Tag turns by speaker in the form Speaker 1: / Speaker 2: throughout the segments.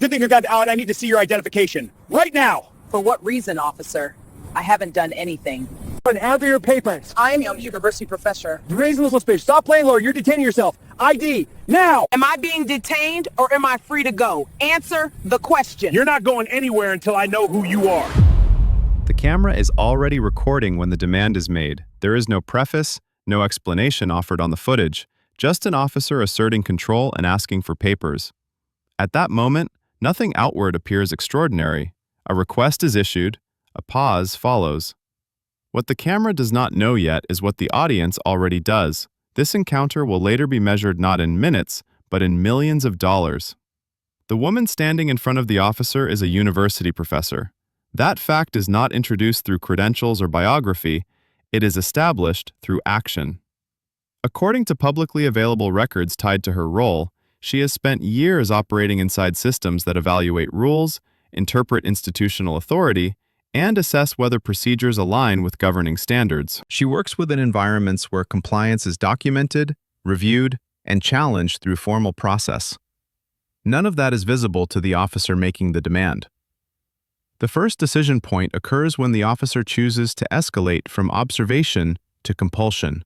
Speaker 1: The thing got out. I need to see your identification. Right now.
Speaker 2: For what reason, officer? I haven't done anything.
Speaker 1: Answer your papers.
Speaker 2: I am a university professor.
Speaker 1: Reasonable suspicion. Stop playing lawyer. You're detaining yourself. ID. Now.
Speaker 2: Am I being detained or am I free to go? Answer the question.
Speaker 1: You're not going anywhere until I know who you are.
Speaker 3: The camera is already recording when the demand is made. There is no preface, no explanation offered on the footage, just an officer asserting control and asking for papers. At that moment, nothing outward appears extraordinary. A request is issued, a pause follows. What the camera does not know yet is what the audience already does. This encounter will later be measured not in minutes, but in millions of dollars. The woman standing in front of the officer is a university professor. That fact is not introduced through credentials or biography, it is established through action. According to publicly available records tied to her role, she has spent years operating inside systems that evaluate rules, interpret institutional authority, and assess whether procedures align with governing standards. She works within environments where compliance is documented, reviewed, and challenged through formal process. None of that is visible to the officer making the demand. The first decision point occurs when the officer chooses to escalate from observation to compulsion.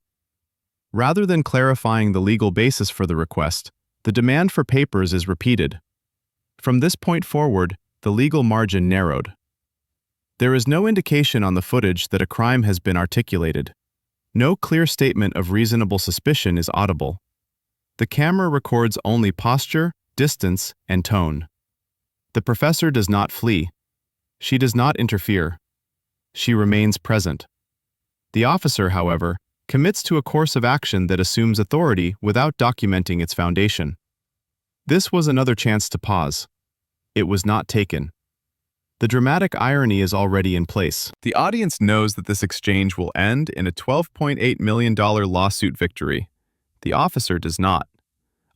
Speaker 3: Rather than clarifying the legal basis for the request, the demand for papers is repeated. From this point forward, the legal margin narrowed. There is no indication on the footage that a crime has been articulated. No clear statement of reasonable suspicion is audible. The camera records only posture, distance, and tone. The professor does not flee. She does not interfere. She remains present. The officer, however, commits to a course of action that assumes authority without documenting its foundation. This was another chance to pause. It was not taken. The dramatic irony is already in place. The audience knows that this exchange will end in a $12.8 million lawsuit victory. The officer does not.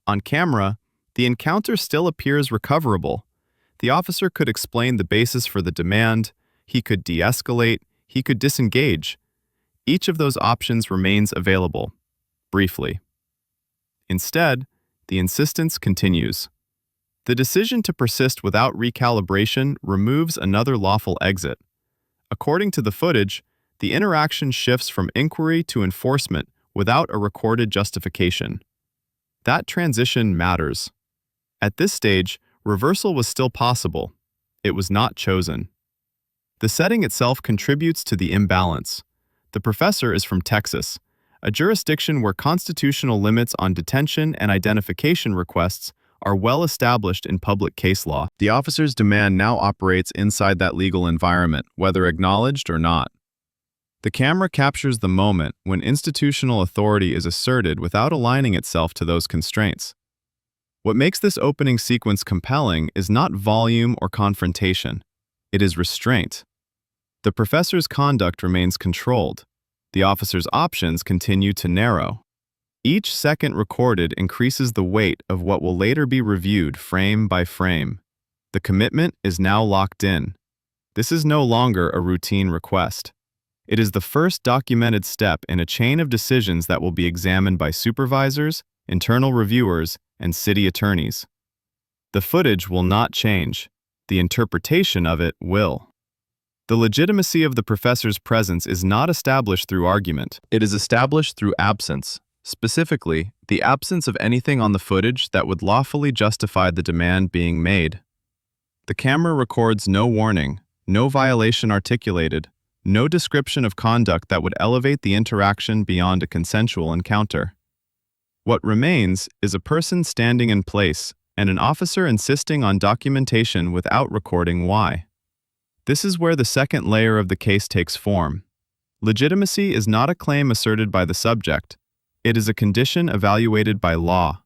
Speaker 3: On camera, the encounter still appears recoverable. The officer could explain the basis for the demand, he could de-escalate, he could disengage. Each of those options remains available, briefly. Instead, the insistence continues. The decision to persist without recalibration removes another lawful exit. According to the footage, the interaction shifts from inquiry to enforcement without a recorded justification. That transition matters. At this stage, reversal was still possible. It was not chosen. The setting itself contributes to the imbalance. The professor is from Texas, a jurisdiction where constitutional limits on detention and identification requests are well established in public case law. The officer's demand now operates inside that legal environment, whether acknowledged or not. The camera captures the moment when institutional authority is asserted without aligning itself to those constraints. What makes this opening sequence compelling is not volume or confrontation. It is restraint. The professor's conduct remains controlled. The officer's options continue to narrow. Each second recorded increases the weight of what will later be reviewed frame by frame. The commitment is now locked in. This is no longer a routine request. It is the first documented step in a chain of decisions that will be examined by supervisors, internal reviewers, and city attorneys. The footage will not change. The interpretation of it will. The legitimacy of the professor's presence is not established through argument. It is established through absence. Specifically, the absence of anything on the footage that would lawfully justify the demand being made. The camera records no warning, no violation articulated, no description of conduct that would elevate the interaction beyond a consensual encounter. What remains is a person standing in place and an officer insisting on documentation without recording why. This is where the second layer of the case takes form. Legitimacy is not a claim asserted by the subject. It is a condition evaluated by law.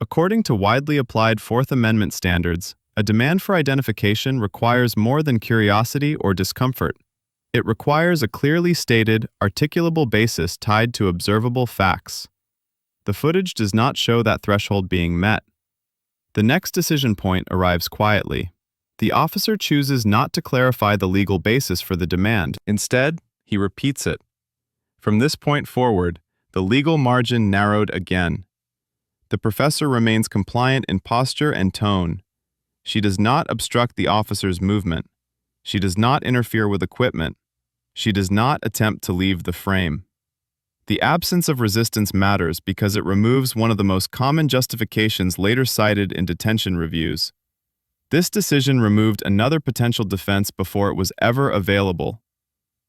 Speaker 3: According to widely applied Fourth Amendment standards, a demand for identification requires more than curiosity or discomfort. It requires a clearly stated, articulable basis tied to observable facts. The footage does not show that threshold being met. The next decision point arrives quietly. The officer chooses not to clarify the legal basis for the demand. Instead, he repeats it. From this point forward, the legal margin narrowed again. The professor remains compliant in posture and tone. She does not obstruct the officer's movement. She does not interfere with equipment. She does not attempt to leave the frame. The absence of resistance matters because it removes one of the most common justifications later cited in detention reviews. This decision removed another potential defense before it was ever available.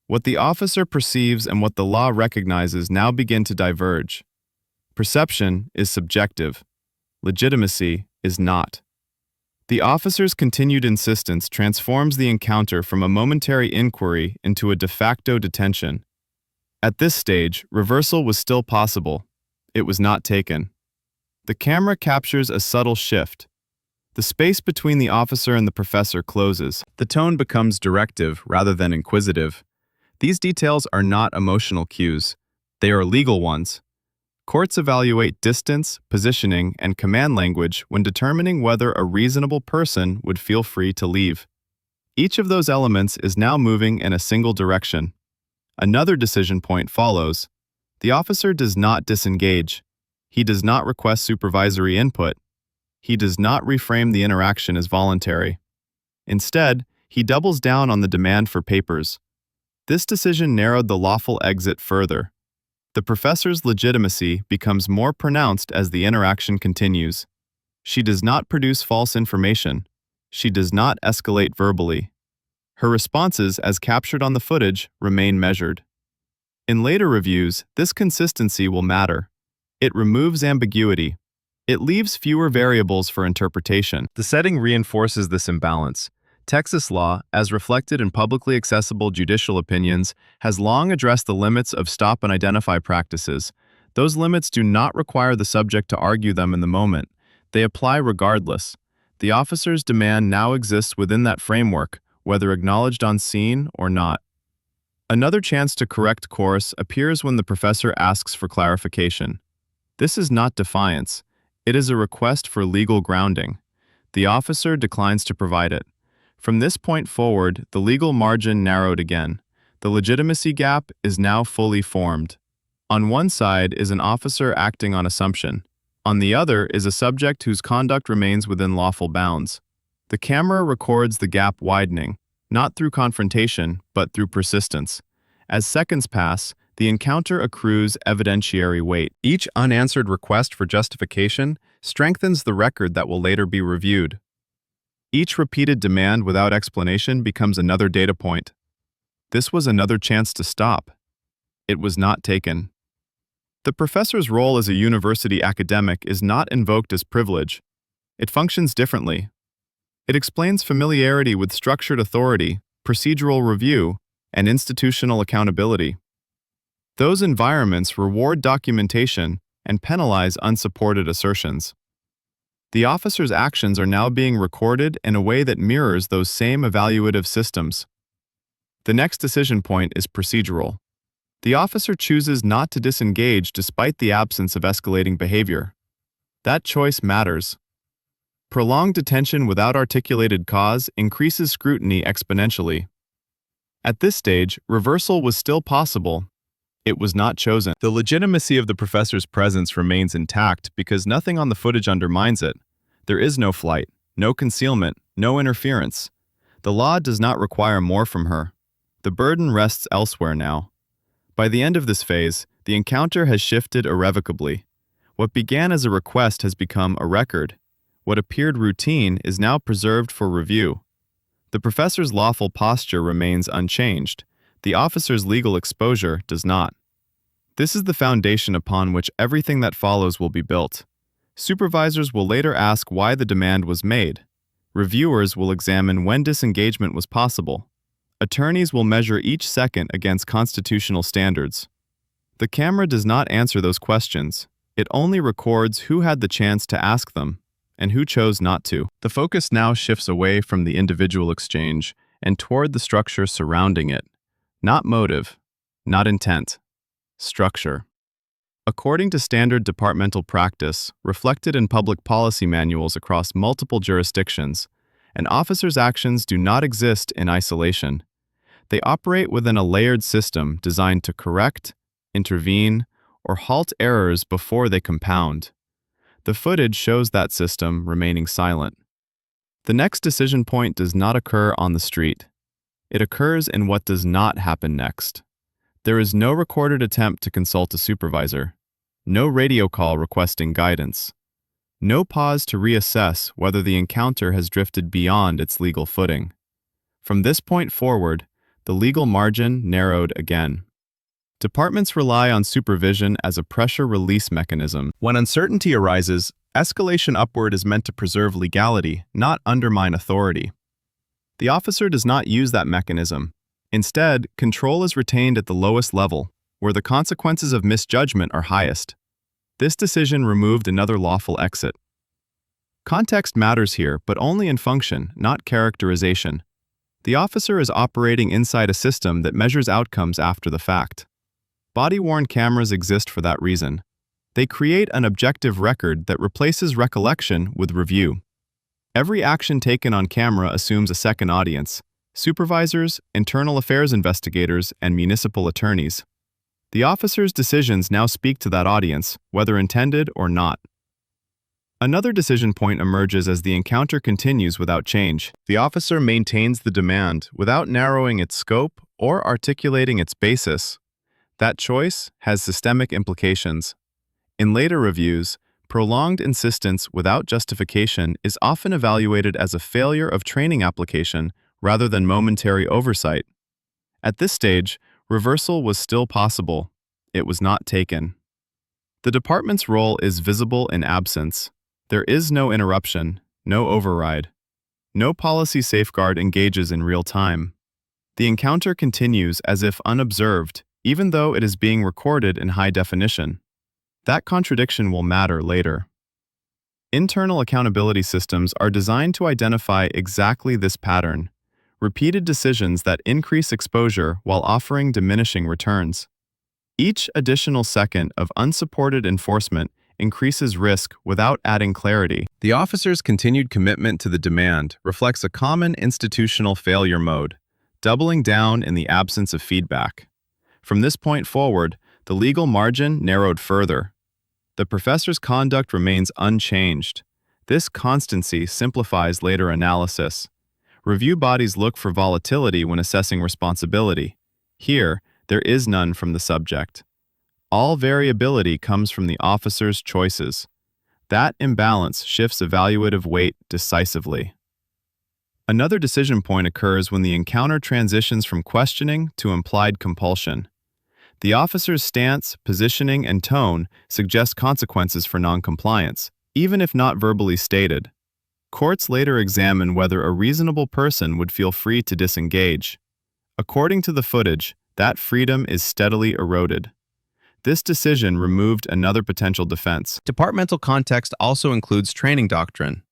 Speaker 3: What the officer perceives and what the law recognizes now begin to diverge. Perception is subjective. Legitimacy is not. The officer's continued insistence transforms the encounter from a momentary inquiry into a de facto detention. At this stage, reversal was still possible. It was not taken. The camera captures a subtle shift. The space between the officer and the professor closes. The tone becomes directive rather than inquisitive. These details are not emotional cues. They are legal ones. Courts evaluate distance, positioning, and command language when determining whether a reasonable person would feel free to leave. Each of those elements is now moving in a single direction. Another decision point follows. The officer does not disengage. He does not request supervisory input. He does not reframe the interaction as voluntary. Instead, he doubles down on the demand for papers. This decision narrowed the lawful exit further. The professor's legitimacy becomes more pronounced as the interaction continues. She does not produce false information. She does not escalate verbally. Her responses, as captured on the footage, remain measured. In later reviews, this consistency will matter. It removes ambiguity. It leaves fewer variables for interpretation. The setting reinforces this imbalance. Texas law, as reflected in publicly accessible judicial opinions, has long addressed the limits of stop and identify practices. Those limits do not require the subject to argue them in the moment. They apply regardless. The officer's demand now exists within that framework, whether acknowledged on scene or not. Another chance to correct course appears when the professor asks for clarification. This is not defiance. It is a request for legal grounding. The officer declines to provide it. From this point forward, the legal margin narrowed again. The legitimacy gap is now fully formed. On one side is an officer acting on assumption. On the other is a subject whose conduct remains within lawful bounds. The camera records the gap widening, not through confrontation, but through persistence. As seconds pass, the encounter accrues evidentiary weight. Each unanswered request for justification strengthens the record that will later be reviewed. Each repeated demand without explanation becomes another data point. This was another chance to stop. It was not taken. The professor's role as a university academic is not invoked as privilege. It functions differently. It explains familiarity with structured authority, procedural review, and institutional accountability. Those environments reward documentation and penalize unsupported assertions. The officer's actions are now being recorded in a way that mirrors those same evaluative systems. The next decision point is procedural. The officer chooses not to disengage despite the absence of escalating behavior. That choice matters. Prolonged detention without articulated cause increases scrutiny exponentially. At this stage, reversal was still possible. It was not chosen. The legitimacy of the professor's presence remains intact because nothing on the footage undermines it. There is no flight, no concealment, no interference. The law does not require more from her. The burden rests elsewhere now. By the end of this phase, the encounter has shifted irrevocably. What began as a request has become a record. What appeared routine is now preserved for review. The professor's lawful posture remains unchanged. The officer's legal exposure does not. This is the foundation upon which everything that follows will be built. Supervisors will later ask why the demand was made. Reviewers will examine when disengagement was possible. Attorneys will measure each second against constitutional standards. The camera does not answer those questions. It only records who had the chance to ask them and who chose not to. The focus now shifts away from the individual exchange and toward the structure surrounding it. Not motive, not intent, structure. According to standard departmental practice, reflected in public policy manuals across multiple jurisdictions, an officer's actions do not exist in isolation. They operate within a layered system designed to correct, intervene, or halt errors before they compound. The footage shows that system remaining silent. The next decision point does not occur on the street. It occurs in what does not happen next. There is no recorded attempt to consult a supervisor, no radio call requesting guidance, no pause to reassess whether the encounter has drifted beyond its legal footing. From this point forward, the legal margin narrowed again. Departments rely on supervision as a pressure release mechanism. When uncertainty arises, escalation upward is meant to preserve legality, not undermine authority. The officer does not use that mechanism. Instead, control is retained at the lowest level, where the consequences of misjudgment are highest. This decision removed another lawful exit. Context matters here, but only in function, not characterization. The officer is operating inside a system that measures outcomes after the fact. Body-worn cameras exist for that reason. They create an objective record that replaces recollection with review. Every action taken on camera assumes a second audience: supervisors, internal affairs investigators, and municipal attorneys. The officer's decisions now speak to that audience, whether intended or not. Another decision point emerges as the encounter continues without change. The officer maintains the demand without narrowing its scope or articulating its basis. That choice has systemic implications. In later reviews, prolonged insistence without justification is often evaluated as a failure of training application rather than momentary oversight. At this stage, reversal was still possible. It was not taken. The department's role is visible in absence. There is no interruption, no override. No policy safeguard engages in real time. The encounter continues as if unobserved, even though it is being recorded in high definition. That contradiction will matter later. Internal accountability systems are designed to identify exactly this pattern: repeated decisions that increase exposure while offering diminishing returns. Each additional second of unsupported enforcement increases risk without adding clarity. The officer's continued commitment to the demand reflects a common institutional failure mode, doubling down in the absence of feedback. From this point forward, the legal margin narrowed further. The professor's conduct remains unchanged. This constancy simplifies later analysis. Review bodies look for volatility when assessing responsibility. Here, there is none from the subject. All variability comes from the officer's choices. That imbalance shifts evaluative weight decisively. Another decision point occurs when the encounter transitions from questioning to implied compulsion. The officer's stance, positioning, and tone suggest consequences for noncompliance, even if not verbally stated. Courts later examine whether a reasonable person would feel free to disengage. According to the footage, that freedom is steadily eroded. This decision removed another potential defense. Departmental context also includes training doctrine.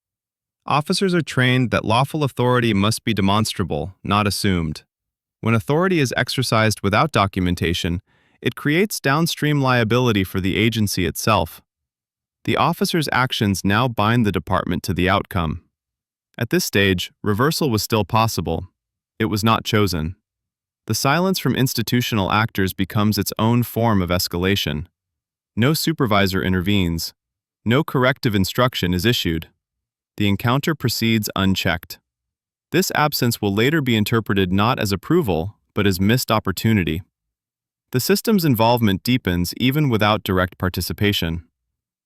Speaker 3: Officers are trained that lawful authority must be demonstrable, not assumed. When authority is exercised without documentation, it creates downstream liability for the agency itself. The officer's actions now bind the department to the outcome. At this stage, reversal was still possible. It was not chosen. The silence from institutional actors becomes its own form of escalation. No supervisor intervenes. No corrective instruction is issued. The encounter proceeds unchecked. This absence will later be interpreted not as approval, but as missed opportunity. The system's involvement deepens even without direct participation.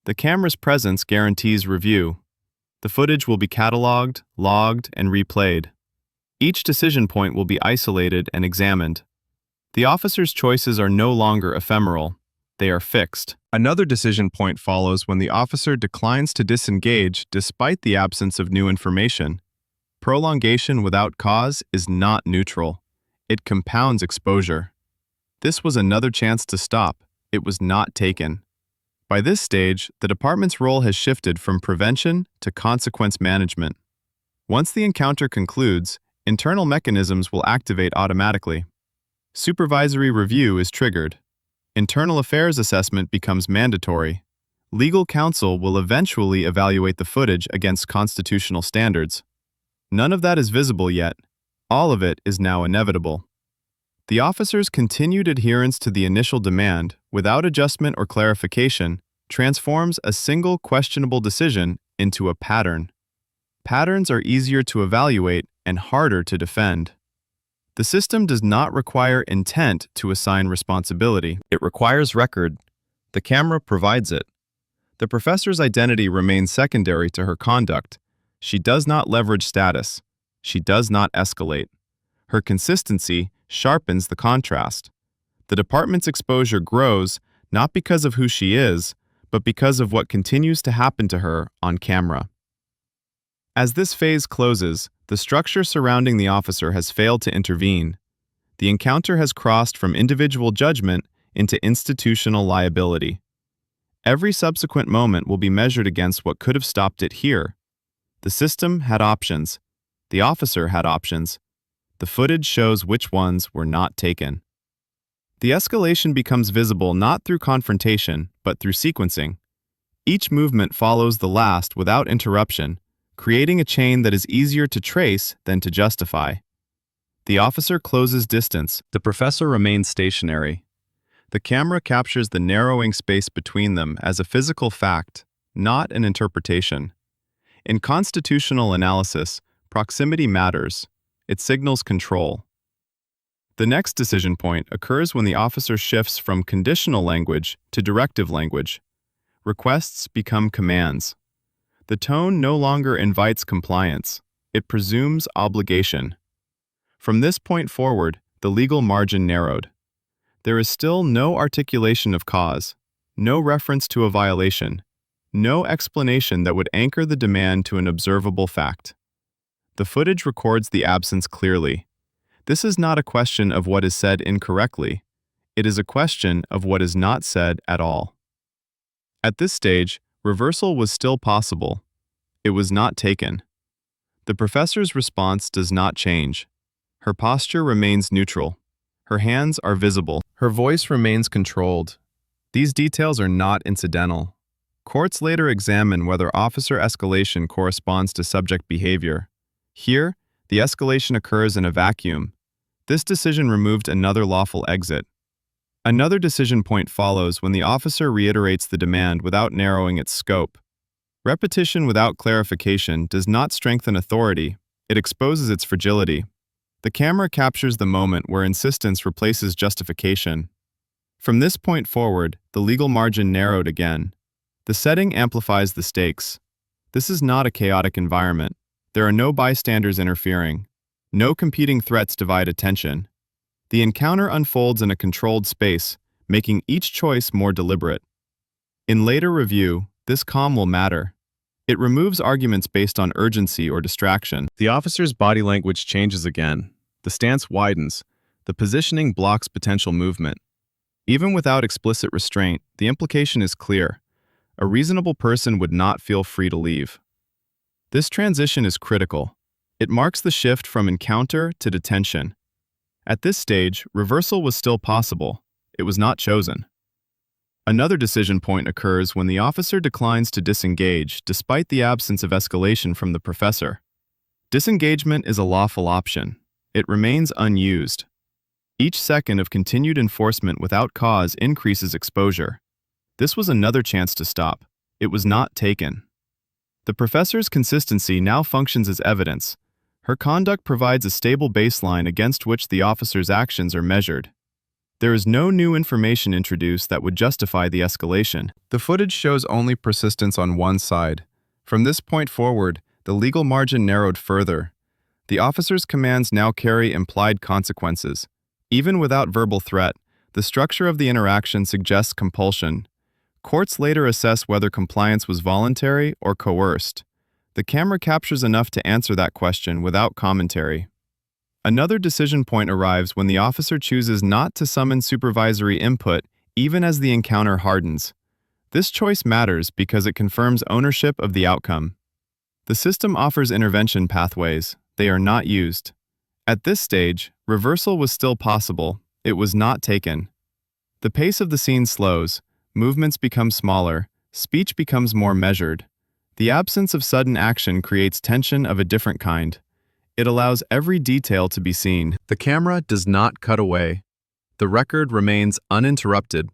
Speaker 3: The camera's presence guarantees review. The footage will be cataloged, logged, and replayed. Each decision point will be isolated and examined. The officer's choices are no longer ephemeral. They are fixed. Another decision point follows when the officer declines to disengage despite the absence of new information. Prolongation without cause is not neutral. It compounds exposure. This was another chance to stop. It was not taken. By this stage, the department's role has shifted from prevention to consequence management. Once the encounter concludes, internal mechanisms will activate automatically. Supervisory review is triggered. Internal affairs assessment becomes mandatory. Legal counsel will eventually evaluate the footage against constitutional standards. None of that is visible yet. All of it is now inevitable. The officer's continued adherence to the initial demand, without adjustment or clarification, transforms a single questionable decision into a pattern. Patterns are easier to evaluate and harder to defend. The system does not require intent to assign responsibility. It requires record. The camera provides it. The professor's identity remains secondary to her conduct. She does not leverage status. She does not escalate. Her consistency sharpens the contrast. The department's exposure grows not because of who she is, but because of what continues to happen to her on camera. As this phase closes, the structure surrounding the officer has failed to intervene. The encounter has crossed from individual judgment into institutional liability. Every subsequent moment will be measured against what could have stopped it here. The system had options. The officer had options. The footage shows which ones were not taken. The escalation becomes visible not through confrontation, but through sequencing. Each movement follows the last without interruption, creating a chain that is easier to trace than to justify. The officer closes distance. The professor remains stationary. The camera captures the narrowing space between them as a physical fact, not an interpretation. In constitutional analysis, proximity matters. It signals control. The next decision point occurs when the officer shifts from conditional language to directive language. Requests become commands. The tone no longer invites compliance. It presumes obligation. From this point forward, the legal margin narrowed. There is still no articulation of cause, no reference to a violation, no explanation that would anchor the demand to an observable fact. The footage records the absence clearly. This is not a question of what is said incorrectly. It is a question of what is not said at all. At this stage, reversal was still possible. It was not taken. The professor's response does not change. Her posture remains neutral. Her hands are visible. Her voice remains controlled. These details are not incidental. Courts later examine whether officer escalation corresponds to subject behavior. Here, the escalation occurs in a vacuum. This decision removed another lawful exit. Another decision point follows when the officer reiterates the demand without narrowing its scope. Repetition without clarification does not strengthen authority, it exposes its fragility. The camera captures the moment where insistence replaces justification. From this point forward, the legal margin narrowed again. The setting amplifies the stakes. This is not a chaotic environment. There are no bystanders interfering. No competing threats divide attention. The encounter unfolds in a controlled space, making each choice more deliberate. In later review, this calm will matter. It removes arguments based on urgency or distraction. The officer's body language changes again. The stance widens. The positioning blocks potential movement. Even without explicit restraint, the implication is clear. A reasonable person would not feel free to leave. This transition is critical. It marks the shift from encounter to detention. At this stage, reversal was still possible. It was not chosen. Another decision point occurs when the officer declines to disengage despite the absence of escalation from the professor. Disengagement is a lawful option. It remains unused. Each second of continued enforcement without cause increases exposure. This was another chance to stop. It was not taken. The professor's consistency now functions as evidence. Her conduct provides a stable baseline against which the officer's actions are measured. There is no new information introduced that would justify the escalation. The footage shows only persistence on one side. From this point forward, the legal margin narrowed further. The officer's commands now carry implied consequences. Even without verbal threat, the structure of the interaction suggests compulsion. Courts later assess whether compliance was voluntary or coerced. The camera captures enough to answer that question without commentary. Another decision point arrives when the officer chooses not to summon supervisory input even as the encounter hardens. This choice matters because it confirms ownership of the outcome. The system offers intervention pathways. They are not used. At this stage, reversal was still possible. It was not taken. The pace of the scene slows. Movements become smaller. Speech becomes more measured. The absence of sudden action creates tension of a different kind. It allows every detail to be seen. The camera does not cut away. The record remains uninterrupted.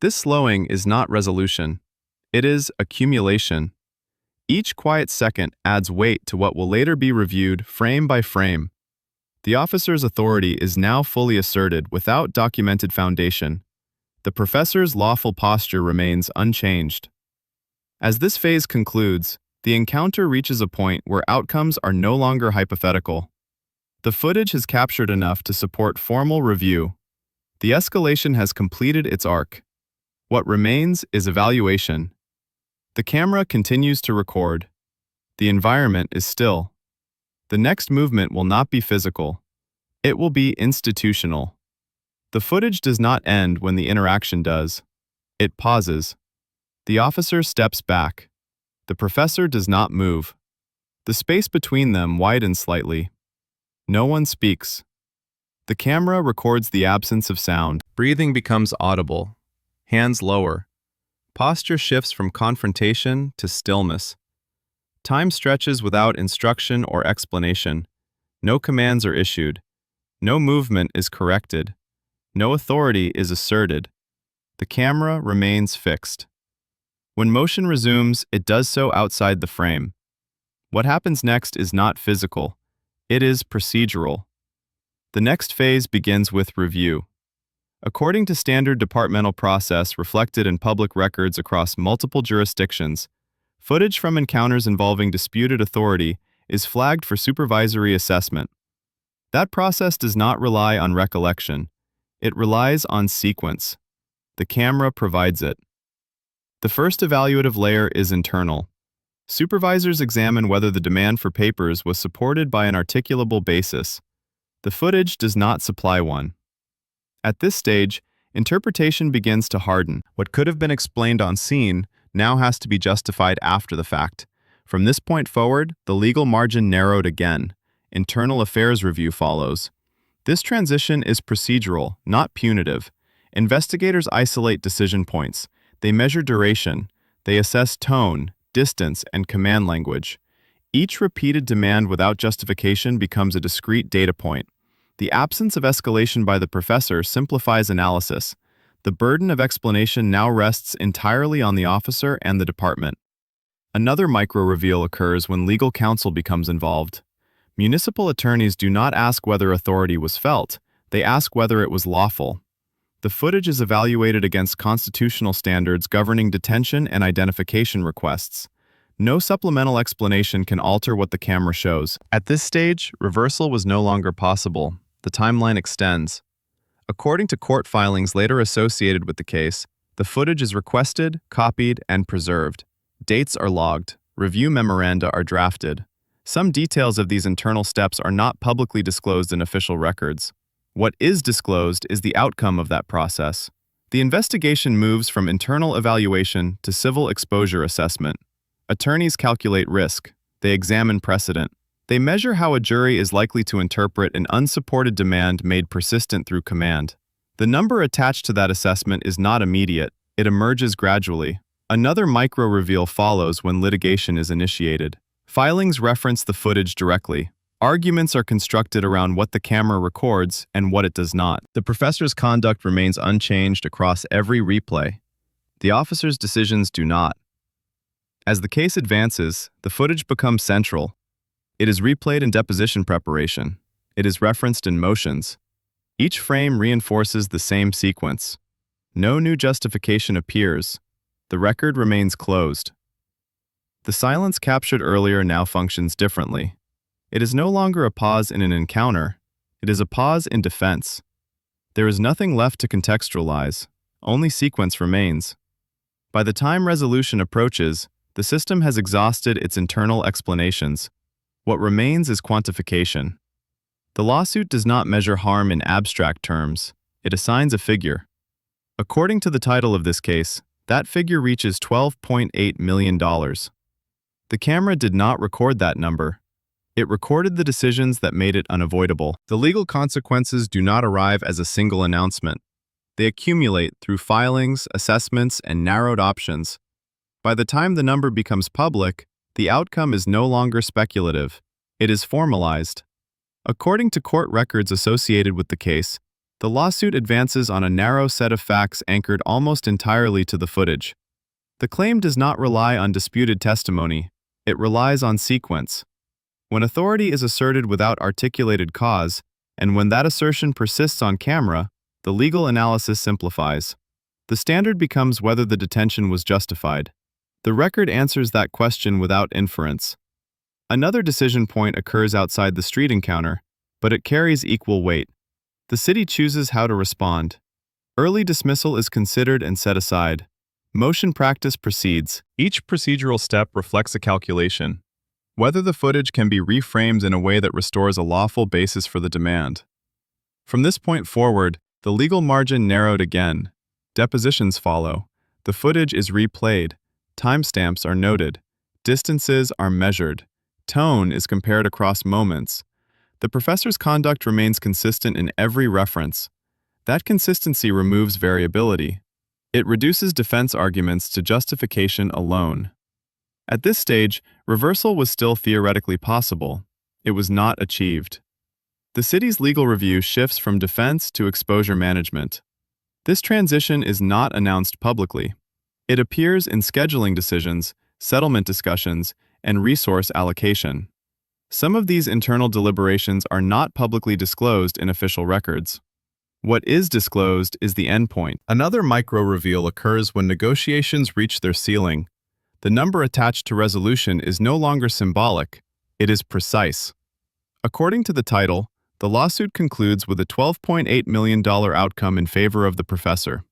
Speaker 3: This slowing is not resolution. It is accumulation. Each quiet second adds weight to what will later be reviewed frame by frame. The officer's authority is now fully asserted without documented foundation. The professor's lawful posture remains unchanged. As this phase concludes, the encounter reaches a point where outcomes are no longer hypothetical. The footage has captured enough to support formal review. The escalation has completed its arc. What remains is evaluation. The camera continues to record. The environment is still. The next movement will not be physical. It will be institutional. The footage does not end when the interaction does. It pauses. The officer steps back. The professor does not move. The space between them widens slightly. No one speaks. The camera records the absence of sound. Breathing becomes audible. Hands lower. Posture shifts from confrontation to stillness. Time stretches without instruction or explanation. No commands are issued. No movement is corrected. No authority is asserted. The camera remains fixed. When motion resumes, it does so outside the frame. What happens next is not physical. It is procedural. The next phase begins with review. According to standard departmental process reflected in public records across multiple jurisdictions, footage from encounters involving disputed authority is flagged for supervisory assessment. That process does not rely on recollection. It relies on sequence. The camera provides it. The first evaluative layer is internal. Supervisors examine whether the demand for papers was supported by an articulable basis. The footage does not supply one. At this stage, interpretation begins to harden. What could have been explained on scene now has to be justified after the fact. From this point forward, the legal margin narrowed again. Internal affairs review follows. This transition is procedural, not punitive. Investigators isolate decision points. They measure duration. They assess tone, distance, and command language. Each repeated demand without justification becomes a discrete data point. The absence of escalation by the professor simplifies analysis. The burden of explanation now rests entirely on the officer and the department. Another micro-reveal occurs when legal counsel becomes involved. Municipal attorneys do not ask whether authority was felt. They ask whether it was lawful. The footage is evaluated against constitutional standards governing detention and identification requests. No supplemental explanation can alter what the camera shows. At this stage, reversal was no longer possible. The timeline extends. According to court filings later associated with the case, the footage is requested, copied, and preserved. Dates are logged. Review memoranda are drafted. Some details of these internal steps are not publicly disclosed in official records. What is disclosed is the outcome of that process. The investigation moves from internal evaluation to civil exposure assessment. Attorneys calculate risk. They examine precedent. They measure how a jury is likely to interpret an unsupported demand made persistent through command. The number attached to that assessment is not immediate. It emerges gradually. Another micro-reveal follows when litigation is initiated. Filings reference the footage directly. Arguments are constructed around what the camera records and what it does not. The professor's conduct remains unchanged across every replay. The officer's decisions do not. As the case advances, the footage becomes central. It is replayed in deposition preparation. It is referenced in motions. Each frame reinforces the same sequence. No new justification appears. The record remains closed. The silence captured earlier now functions differently. It is no longer a pause in an encounter. It is a pause in defense. There is nothing left to contextualize. Only sequence remains. By the time resolution approaches, the system has exhausted its internal explanations. What remains is quantification. The lawsuit does not measure harm in abstract terms. It assigns a figure. According to the title of this case, that figure reaches $12.8 million. The camera did not record that number. It recorded the decisions that made it unavoidable. The legal consequences do not arrive as a single announcement. They accumulate through filings, assessments, and narrowed options. By the time the number becomes public, the outcome is no longer speculative. It is formalized. According to court records associated with the case, the lawsuit advances on a narrow set of facts anchored almost entirely to the footage. The claim does not rely on disputed testimony. It relies on sequence. When authority is asserted without articulated cause, and when that assertion persists on camera, the legal analysis simplifies. The standard becomes whether the detention was justified. The record answers that question without inference. Another decision point occurs outside the street encounter, but it carries equal weight. The city chooses how to respond. Early dismissal is considered and set aside. Motion practice proceeds. Each procedural step reflects a calculation. Whether the footage can be reframed in a way that restores a lawful basis for the demand. From this point forward, the legal margin narrowed again. Depositions follow. The footage is replayed. Timestamps are noted. Distances are measured. Tone is compared across moments. The professor's conduct remains consistent in every reference. That consistency removes variability. It reduces defense arguments to justification alone. At this stage, reversal was still theoretically possible. It was not achieved. The city's legal review shifts from defense to exposure management. This transition is not announced publicly. It appears in scheduling decisions, settlement discussions, and resource allocation. Some of these internal deliberations are not publicly disclosed in official records. What is disclosed is the endpoint. Another micro-reveal occurs when negotiations reach their ceiling. The number attached to resolution is no longer symbolic, it is precise. According to the title, the lawsuit concludes with a $12.8 million outcome in favor of the professor.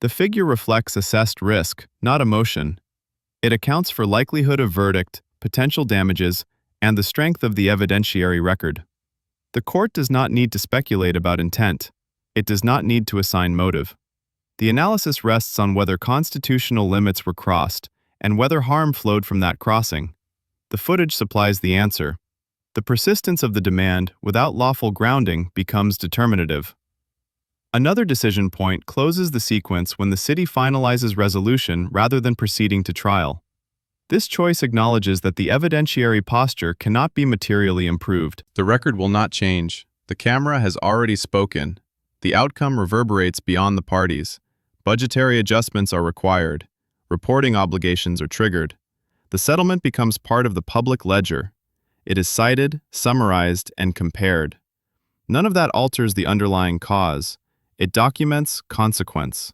Speaker 3: The figure reflects assessed risk, not emotion. It accounts for likelihood of verdict, potential damages, and the strength of the evidentiary record. The court does not need to speculate about intent. It does not need to assign motive. The analysis rests on whether constitutional limits were crossed and whether harm flowed from that crossing. The footage supplies the answer. The persistence of the demand without lawful grounding becomes determinative. Another decision point closes the sequence when the city finalizes resolution rather than proceeding to trial. This choice acknowledges that the evidentiary posture cannot be materially improved. The record will not change. The camera has already spoken. The outcome reverberates beyond the parties. Budgetary adjustments are required. Reporting obligations are triggered. The settlement becomes part of the public ledger. It is cited, summarized, and compared. None of that alters the underlying cause. It documents consequence.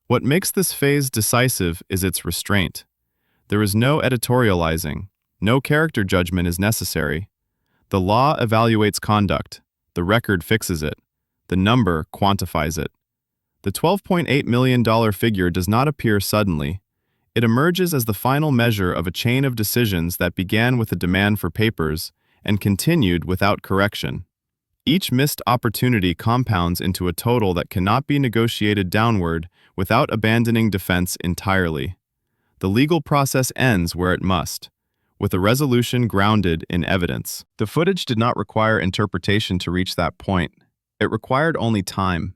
Speaker 3: What makes this phase decisive is its restraint. There is no editorializing. No character judgment is necessary. The law evaluates conduct. The record fixes it. The number quantifies it. The $12.8 million figure does not appear suddenly. It emerges as the final measure of a chain of decisions that began with a demand for papers and continued without correction. Each missed opportunity compounds into a total that cannot be negotiated downward without abandoning defense entirely. The legal process ends where it must, with a resolution grounded in evidence. The footage did not require interpretation to reach that point. It required only time.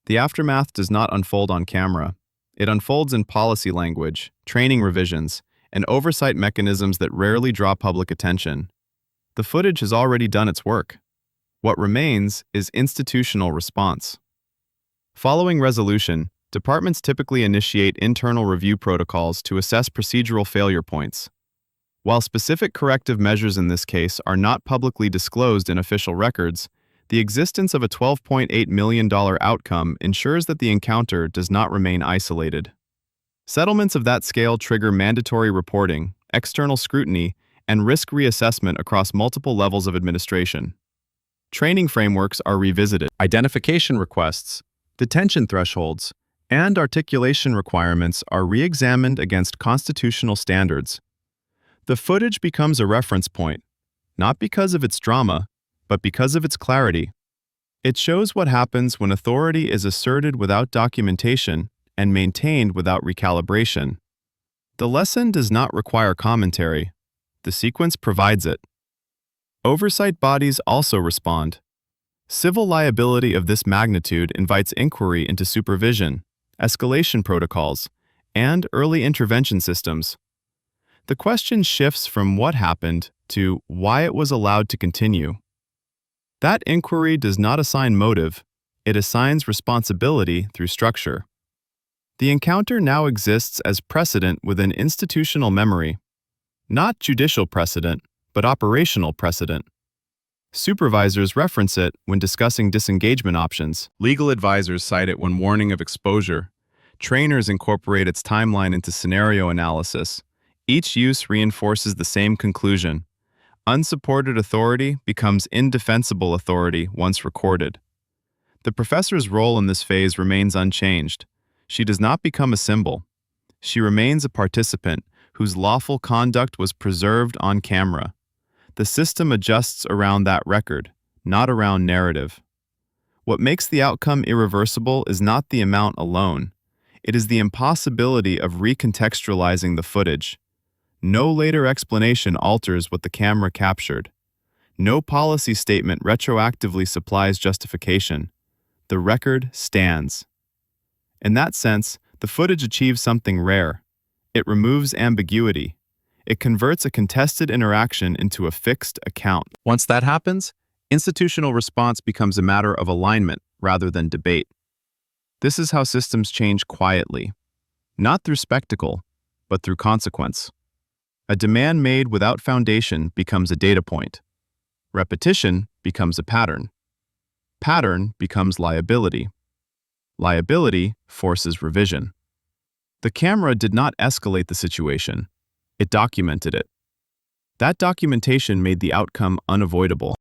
Speaker 3: The aftermath does not unfold on camera. It unfolds in policy language, training revisions, and oversight mechanisms that rarely draw public attention. The footage has already done its work. What remains is institutional response. Following resolution, departments typically initiate internal review protocols to assess procedural failure points. While specific corrective measures in this case are not publicly disclosed in official records, the existence of a $12.8 million outcome ensures that the encounter does not remain isolated. Settlements of that scale trigger mandatory reporting, external scrutiny, and risk reassessment across multiple levels of administration. Training frameworks are revisited. Identification requests, detention thresholds, and articulation requirements are re-examined against constitutional standards. The footage becomes a reference point, not because of its drama, but because of its clarity. It shows what happens when authority is asserted without documentation and maintained without recalibration. The lesson does not require commentary. The sequence provides it. Oversight bodies also respond. Civil liability of this magnitude invites inquiry into supervision, escalation protocols, and early intervention systems. The question shifts from what happened to why it was allowed to continue. That inquiry does not assign motive, it assigns responsibility through structure. The encounter now exists as precedent within institutional memory. Not judicial precedent, but operational precedent. Supervisors reference it when discussing disengagement options. Legal advisors cite it when warning of exposure. Trainers incorporate its timeline into scenario analysis. Each use reinforces the same conclusion. Unsupported authority becomes indefensible authority once recorded. The professor's role in this phase remains unchanged. She does not become a symbol. She remains a participant whose lawful conduct was preserved on camera. The system adjusts around that record, not around narrative. What makes the outcome irreversible is not the amount alone. It is the impossibility of recontextualizing the footage. No later explanation alters what the camera captured. No policy statement retroactively supplies justification. The record stands. In that sense, the footage achieves something rare. It removes ambiguity. It converts a contested interaction into a fixed account. Once that happens, institutional response becomes a matter of alignment rather than debate. This is how systems change quietly, not through spectacle, but through consequence. A demand made without foundation becomes a data point. Repetition becomes a pattern. Pattern becomes liability. Liability forces revision. The camera did not escalate the situation. It documented it. That documentation made the outcome unavoidable.